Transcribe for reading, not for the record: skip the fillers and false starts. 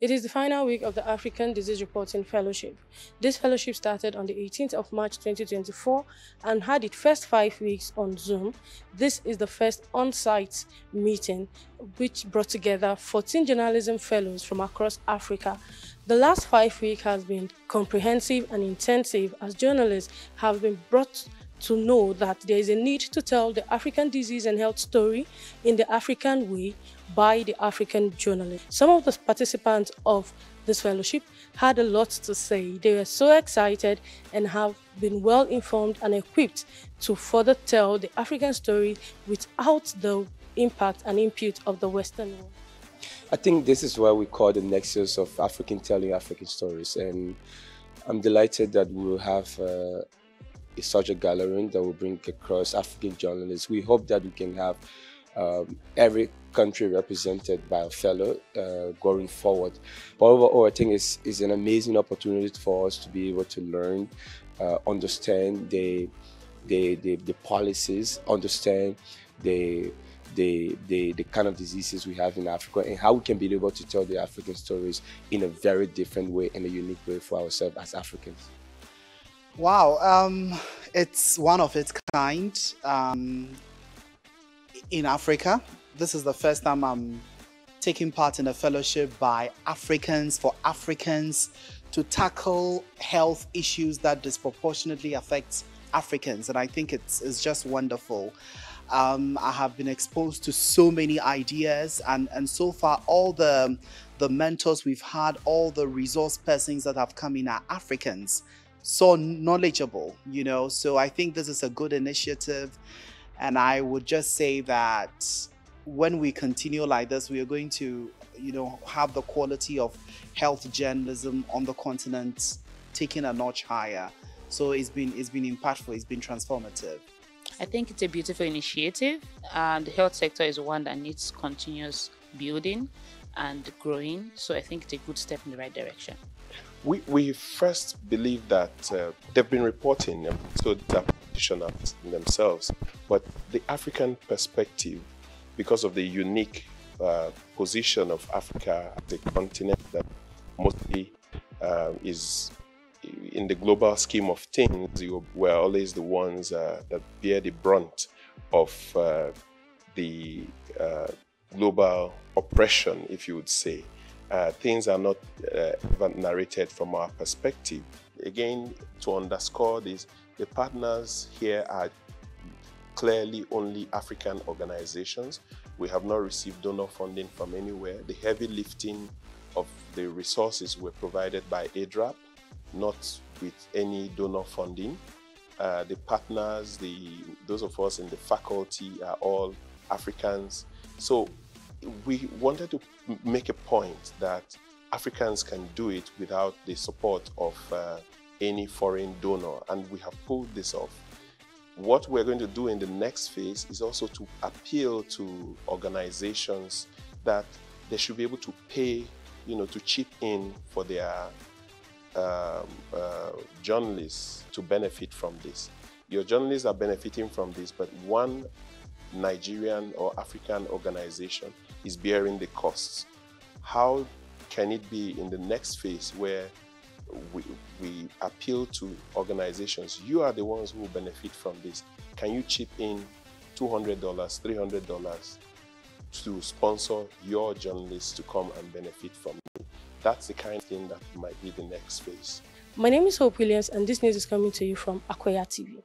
It is the final week of the African Disease Reporting Fellowship. This fellowship started on the 18th of March 2024 and had its first 5 weeks on Zoom. This is the first on-site meeting which brought together 14 journalism fellows from across Africa. The last 5 weeks has been comprehensive and intensive as journalists have been brought to know that there is a need to tell the African disease and health story in the African way by the African journalist. Some of the participants of this fellowship had a lot to say. They were so excited and have been well informed and equipped to further tell the African story without the impact and input of the Western world. I think this is what we call the nexus of African telling African stories, and I'm delighted that we will have such a gathering that will bring across African journalists. We hope that we can have every country represented by a fellow going forward. But overall, I think it's an amazing opportunity for us to be able to learn, understand the policies, understand the kind of diseases we have in Africa, and how we can be able to tell the African stories in a very different way and a unique way for ourselves as Africans. Wow, it's one of its kind in Africa. This is the first time I'm taking part in a fellowship by Africans for Africans to tackle health issues that disproportionately affect Africans, and I think it's just wonderful. I have been exposed to so many ideas, and so far all the mentors we've had, all the resource persons that have come in are Africans. So knowledgeable, you know, so I think this is a good initiative, and I would just say that when we continue like this, we are going to, you know, have the quality of health journalism on the continent taken a notch higher. So it's been impactful, it's been transformative. I think it's a beautiful initiative, and the health sector is one that needs continuous building and growing, so I think it's a good step in the right direction. We first believe that they've been reporting, so they're positioning themselves, but the African perspective, because of the unique position of Africa as a continent that mostly is in the global scheme of things, we're always the ones that bear the brunt of the global oppression, if you would say. Things are not ever narrated from our perspective. Again, to underscore this, the partners here are clearly only African organizations. We have not received donor funding from anywhere. The heavy lifting of the resources were provided by ADRAP, not with any donor funding. The partners, those of us in the faculty are all Africans. So we wanted to make a point that Africans can do it without the support of any foreign donor, and we have pulled this off. What we're going to do in the next phase is also to appeal to organizations that they should be able to pay, you know, to chip in for their journalists to benefit from this. Your journalists are benefiting from this, but one Nigerian or African organization is bearing the costs. How can it be in the next phase where we appeal to organizations? You are the ones who will benefit from this. Can you chip in $200, $300 to sponsor your journalists to come and benefit from it? That's the kind of thing that might be the next phase. My name is Hope Williams, and this news is coming to you from Akweya TV.